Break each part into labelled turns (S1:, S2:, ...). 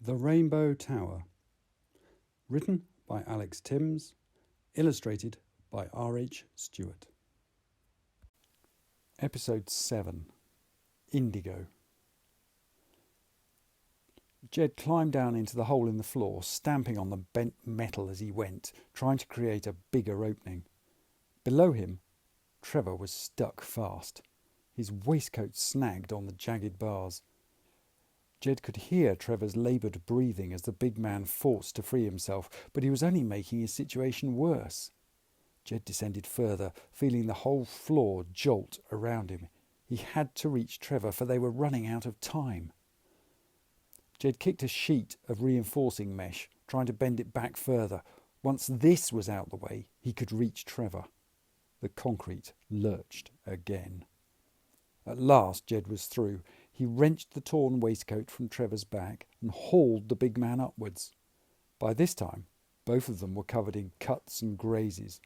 S1: The Rainbow Tower. Written by Alex Tymms. Illustrated by R H Stewart. Episode 7. Indigo. Jed climbed down into the hole in the floor, stamping on the bent metal as he went, trying to create a bigger opening. Below him, Trevor was stuck fast, his waistcoat snagged on the jagged bars. Jed could hear Trevor's laboured breathing as the big man forced to free himself, but he was only making his situation worse. Jed descended further, feeling the whole floor jolt around him. He had to reach Trevor, for they were running out of time. Jed kicked a sheet of reinforcing mesh, trying to bend it back further. Once this was out the way, he could reach Trevor. The concrete lurched again. At last Jed was through. He wrenched the torn waistcoat from Trevor's back and hauled the big man upwards. By this time, both of them were covered in cuts and grazes.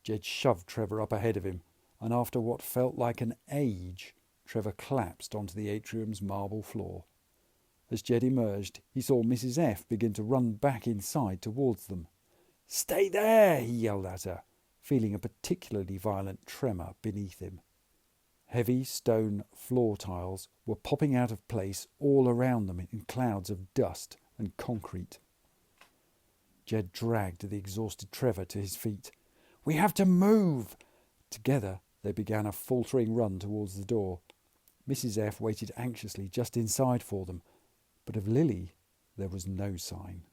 S1: Jed shoved Trevor up ahead of him, and after what felt like an age, Trevor collapsed onto the atrium's marble floor. As Jed emerged, he saw Mrs. F begin to run back inside towards them. "Stay there!" he yelled at her, feeling a particularly violent tremor beneath him. Heavy stone floor tiles were popping out of place all around them in clouds of dust and concrete. Jed dragged the exhausted Trevor to his feet. "We have to move!" Together they began a faltering run towards the door. Mrs. F waited anxiously just inside for them, but of Lily there was no sign.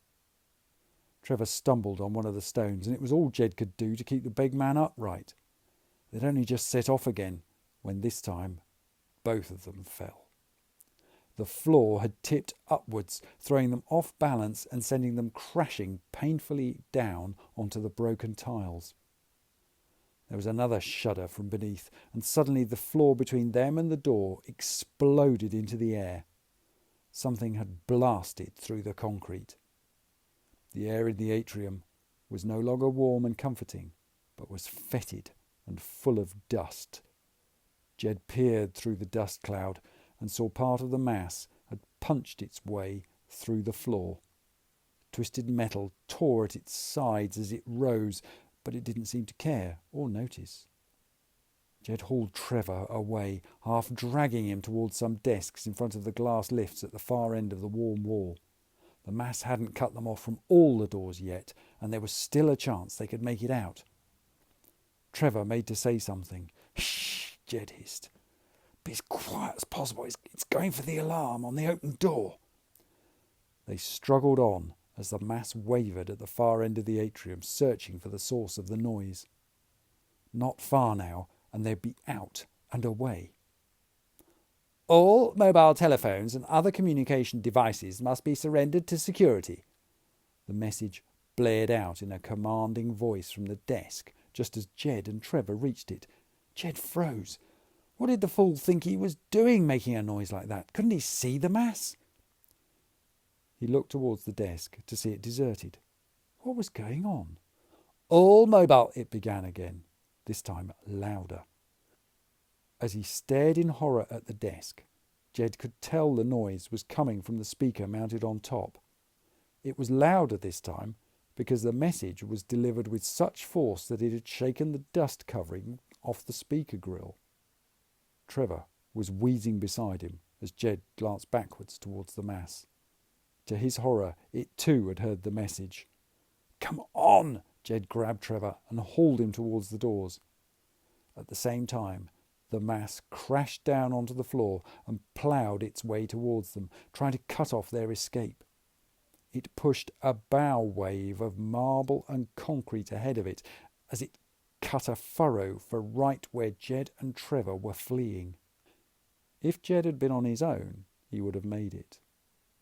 S1: Trevor stumbled on one of the stones, and it was all Jed could do to keep the big man upright. They'd only just set off again, when this time both of them fell. The floor had tipped upwards, throwing them off balance and sending them crashing painfully down onto the broken tiles. There was another shudder from beneath, and suddenly the floor between them and the door exploded into the air. Something had blasted through the concrete. The air in the atrium was no longer warm and comforting, but was fetid and full of dust. Jed peered through the dust cloud and saw part of the mass had punched its way through the floor. Twisted metal tore at its sides as it rose, but it didn't seem to care or notice. Jed hauled Trevor away, half dragging him towards some desks in front of the glass lifts at the far end of the warm wall. The mass hadn't cut them off from all the doors yet, and there was still a chance they could make it out. Trevor made to say something. "Shh!" Jed hissed. "Be as quiet as possible. It's going for the alarm on the open door." They struggled on as the mass wavered at the far end of the atrium, searching for the source of the noise. Not far now, and they'd be out and away. "All mobile telephones and other communication devices must be surrendered to security." The message blared out in a commanding voice from the desk, just as Jed and Trevor reached it. Jed froze. What did the fool think he was doing, making a noise like that? Couldn't he see the mass? He looked towards the desk to see it deserted. What was going on? "All mobile," it began again, this time louder. As he stared in horror at the desk, Jed could tell the noise was coming from the speaker mounted on top. It was louder this time because the message was delivered with such force that it had shaken the dust covering off the speaker grill. Trevor was wheezing beside him as Jed glanced backwards towards the mass. To his horror, it too had heard the message. "Come on!" Jed grabbed Trevor and hauled him towards the doors. At the same time, the mass crashed down onto the floor and ploughed its way towards them, trying to cut off their escape. It pushed a bow wave of marble and concrete ahead of it as it cut a furrow for right where Jed and Trevor were fleeing. If Jed had been on his own, he would have made it.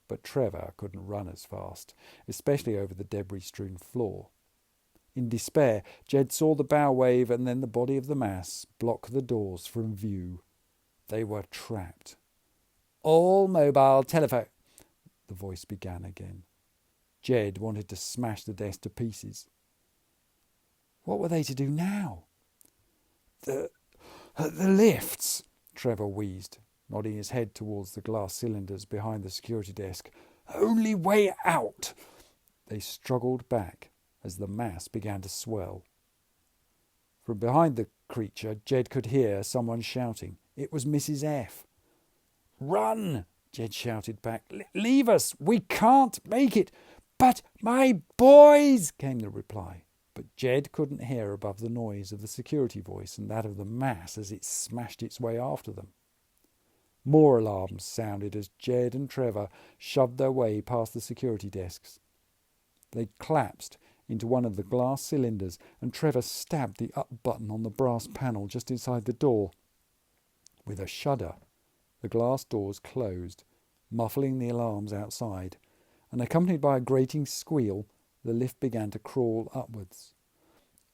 S1: But Trevor couldn't run as fast, especially over the debris-strewn floor. In despair, Jed saw the bow wave and then the body of the mass block the doors from view. They were trapped. "All mobile telephone," the voice began again. Jed wanted to smash the desk to pieces. What were they to do now? The lifts," Trevor wheezed, nodding his head towards the glass cylinders behind the security desk. Only way out. They struggled back as the mass began to swell. From behind the creature, Jed could hear someone shouting. It was Mrs. F. "Run!" Jed shouted back. "Leave us! We can't make it!" "But my boys!" came the reply. But Jed couldn't hear above the noise of the security voice and that of the mass as it smashed its way after them. More alarms sounded as Jed and Trevor shoved their way past the security desks. They collapsed into one of the glass cylinders, and Trevor stabbed the up button on the brass panel just inside the door. With a shudder, the glass doors closed, muffling the alarms outside, and accompanied by a grating squeal, the lift began to crawl upwards.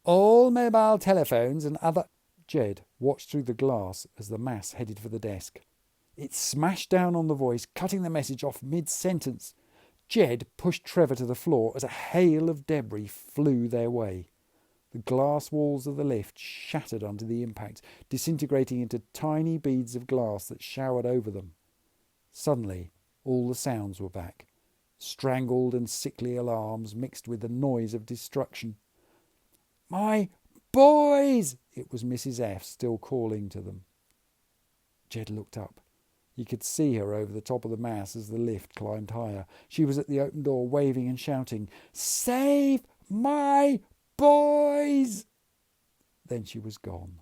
S1: "All mobile telephones and other—" Jed watched through the glass as the mass headed for the desk. It smashed down on the voice, cutting the message off mid-sentence. Jed pushed Trevor to the floor as a hail of debris flew their way. The glass walls of the lift shattered under the impact, disintegrating into tiny beads of glass that showered over them. Suddenly, all the sounds were back. Strangled and sickly alarms mixed with the noise of destruction. "My boys!" It was Mrs. F. still calling to them. Jed looked up. He could see her over the top of the mass as the lift climbed higher. She was at the open door, waving and shouting, "Save my boys!" Then she was gone.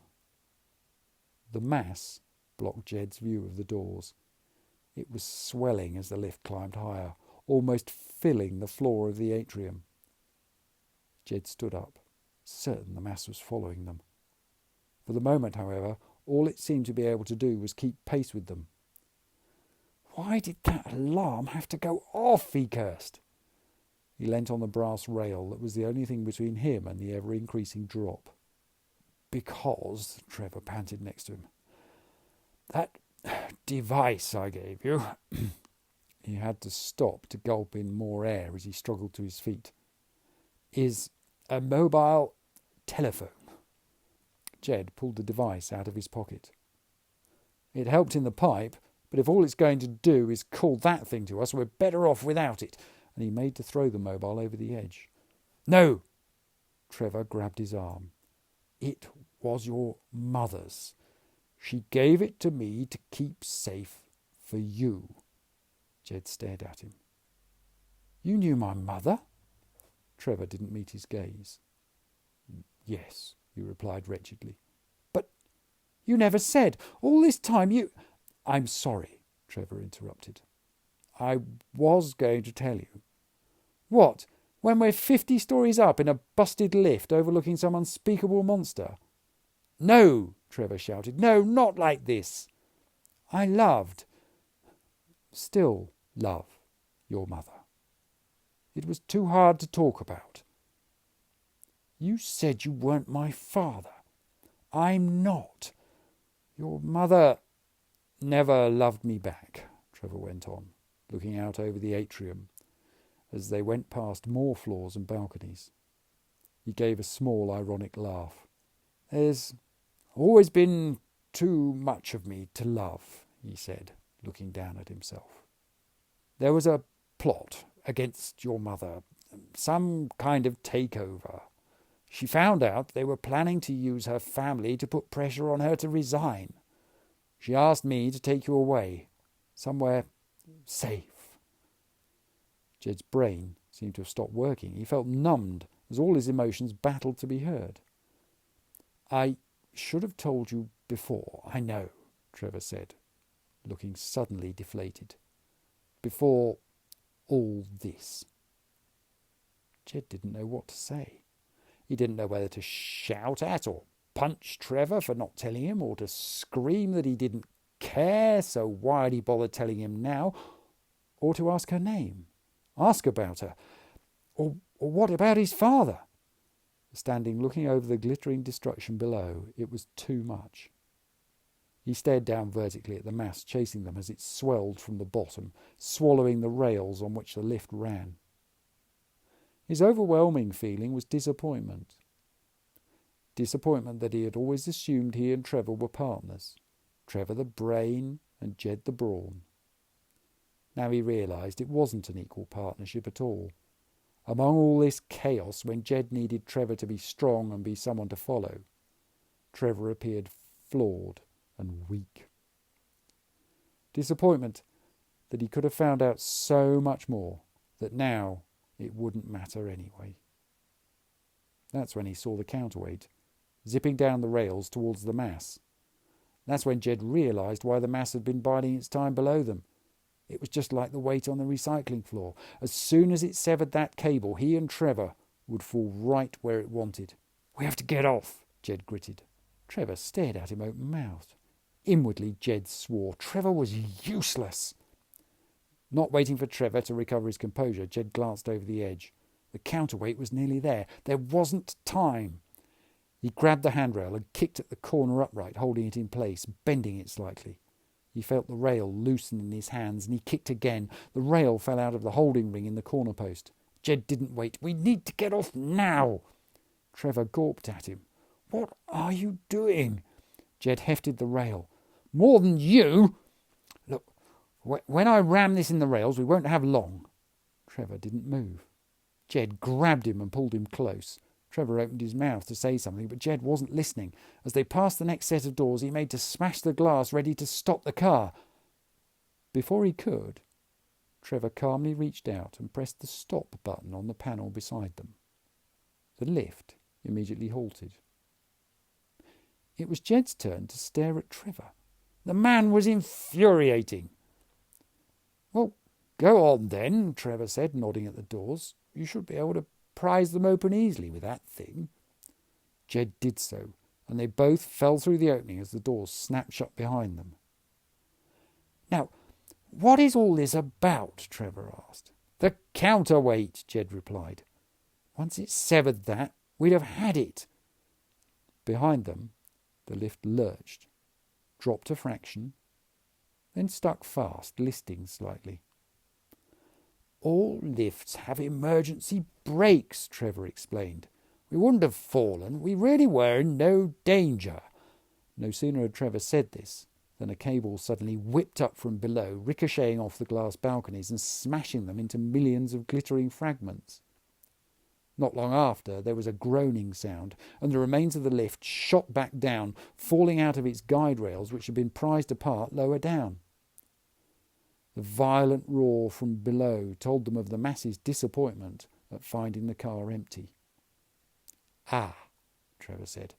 S1: The mass blocked Jed's view of the doors. It was swelling as the lift climbed higher, almost filling the floor of the atrium. Jed stood up, certain the mass was following them. For the moment, however, all it seemed to be able to do was keep pace with them. "Why did that alarm have to go off?" he cursed. He leant on the brass rail that was the only thing between him and the ever-increasing drop. "Because," Trevor panted next to him, "that device I gave you..." He had to stop to gulp in more air as he struggled to his feet. "Is a mobile telephone." Jed pulled the device out of his pocket. "It helped in the pipe, but if all it's going to do is call that thing to us, we're better off without it." And he made to throw the mobile over the edge. "No!" Trevor grabbed his arm. "It was your mother's. She gave it to me to keep safe for you." Jed stared at him. "You knew my mother?" Trevor didn't meet his gaze. "Yes," he replied wretchedly. "But you never said. All this time you—" "I'm sorry," Trevor interrupted. "I was going to tell you." "What, when we're 50 stories up in a busted lift overlooking some unspeakable monster?" "No," Trevor shouted. "No, not like this. I still love your mother. It was too hard to talk about." "You said you weren't my father." "I'm not. Your mother never loved me back," Trevor went on, looking out over the atrium as they went past more floors and balconies. He gave a small, ironic laugh. "There's always been too much of me to love," he said, looking down at himself. "There was a plot against your mother, some kind of takeover. She found out they were planning to use her family to put pressure on her to resign. She asked me to take you away, somewhere safe." Jed's brain seemed to have stopped working. He felt numbed as all his emotions battled to be heard. "I should have told you before, I know," Trevor said, looking suddenly deflated. "Before all this." Jed didn't know what to say. He didn't know whether to shout at or punch Trevor for not telling him, or to scream that he didn't care, so why had he bothered telling him now, or to ask her name, ask about her, or what about his father? Standing looking over the glittering destruction below, it was too much. He stared down vertically at the mass chasing them as it swelled from the bottom, swallowing the rails on which the lift ran. His overwhelming feeling was disappointment. Disappointment that he had always assumed he and Trevor were partners. Trevor the brain and Jed the brawn. Now he realised it wasn't an equal partnership at all. Among all this chaos, when Jed needed Trevor to be strong and be someone to follow, Trevor appeared flawed and weak. Disappointment that he could have found out so much more, that now it wouldn't matter anyway. That's when he saw the counterweight, zipping down the rails towards the mass. That's when Jed realised why the mass had been biding its time below them. It was just like the weight on the recycling floor. As soon as it severed that cable, he and Trevor would fall right where it wanted. "We have to get off," Jed gritted. Trevor stared at him open-mouthed. Inwardly, Jed swore Trevor was useless. Not waiting for Trevor to recover his composure, Jed glanced over the edge. The counterweight was nearly there. There wasn't time. He grabbed the handrail and kicked at the corner upright, holding it in place, bending it slightly. He felt the rail loosen in his hands, and he kicked again. The rail fell out of the holding ring in the corner post. Jed didn't wait. "We need to get off now." Trevor gawped at him. "What are you doing?" Jed hefted the rail. "More than you! Look, when I ram this in the rails, we won't have long." Trevor didn't move. Jed grabbed him and pulled him close. Trevor opened his mouth to say something, but Jed wasn't listening. As they passed the next set of doors, he made to smash the glass, ready to stop the car. Before he could, Trevor calmly reached out and pressed the stop button on the panel beside them. The lift immediately halted. It was Jed's turn to stare at Trevor. The man was infuriating. "Well, go on then," Trevor said, nodding at the doors. "You should be able to prise them open easily with that thing." Jed did so, and they both fell through the opening as the doors snapped shut behind them. "Now, what is all this about?" Trevor asked. "The counterweight," Jed replied. "Once it severed that, we'd have had it." Behind them, the lift lurched, dropped a fraction, then stuck fast, listing slightly. "All lifts have emergency brakes," Trevor explained. "We wouldn't have fallen. We really were in no danger." No sooner had Trevor said this than a cable suddenly whipped up from below, ricocheting off the glass balconies and smashing them into millions of glittering fragments. Not long after, there was a groaning sound, and the remains of the lift shot back down, falling out of its guide rails, which had been prized apart lower down. The violent roar from below told them of the mass's disappointment at finding the car empty. "Ah," Trevor said.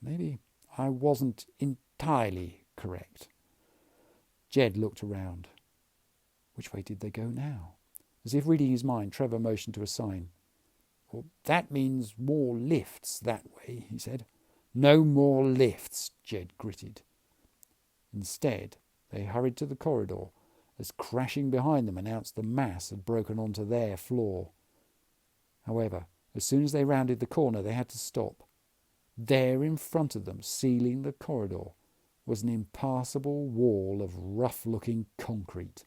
S1: "Maybe I wasn't entirely correct." Jed looked around. Which way did they go now? As if reading his mind, Trevor motioned to a sign. "Well, that means more lifts that way," he said. "No more lifts," Jed gritted. Instead, they hurried to the corridor, as crashing behind them announced the mass had broken onto their floor. However, as soon as they rounded the corner, they had to stop. There in front of them, sealing the corridor, was an impassable wall of rough-looking concrete.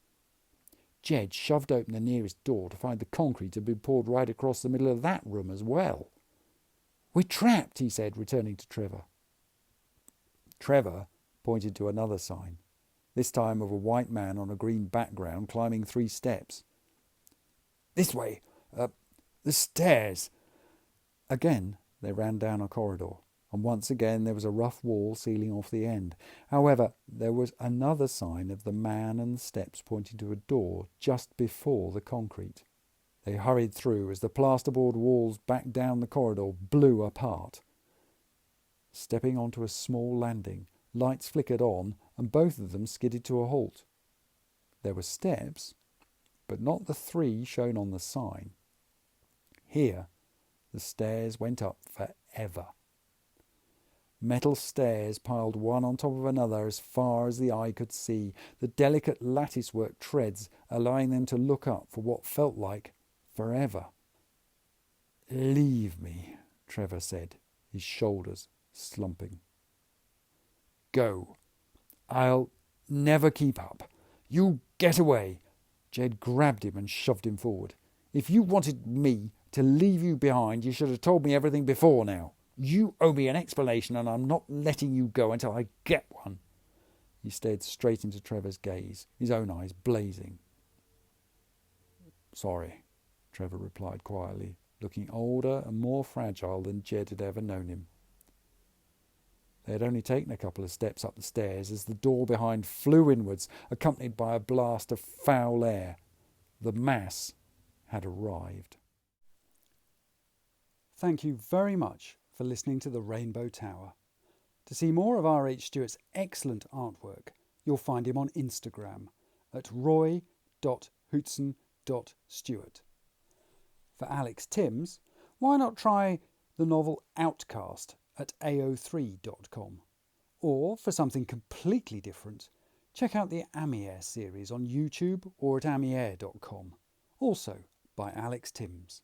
S1: Jed shoved open the nearest door to find the concrete had been poured right across the middle of that room as well. "We're trapped," he said, returning to Trevor. Trevor pointed to another sign, this time of a white man on a green background climbing 3 steps. "This way, the stairs." Again, they ran down a corridor, and once again there was a rough wall sealing off the end. However, there was another sign of the man and the steps pointing to a door just before the concrete. They hurried through as the plasterboard walls back down the corridor blew apart. Stepping onto a small landing, lights flickered on, and both of them skidded to a halt. There were steps, but not the 3 shown on the sign. Here, the stairs went up forever. Metal stairs piled one on top of another as far as the eye could see, the delicate latticework treads allowing them to look up for what felt like forever. "Leave me," Trevor said, his shoulders slumping. "Go. I'll never keep up. You get away." Jed grabbed him and shoved him forward. "If you wanted me to leave you behind, you should have told me everything before now. You owe me an explanation, and I'm not letting you go until I get one." He stared straight into Trevor's gaze, his own eyes blazing. "Sorry," Trevor replied quietly, looking older and more fragile than Jed had ever known him. They had only taken a couple of steps up the stairs as the door behind flew inwards, accompanied by a blast of foul air. The mass had arrived. Thank you very much for listening to The Rainbow Tower. To see more of R H Stewart's excellent artwork, you'll find him on Instagram at roy.hootson.stewart. For Alex Tymms, why not try the novel OutCaste at ao3.com? Or, for something completely different, check out the Amier series on YouTube or at amier.com, also by Alex Tymms.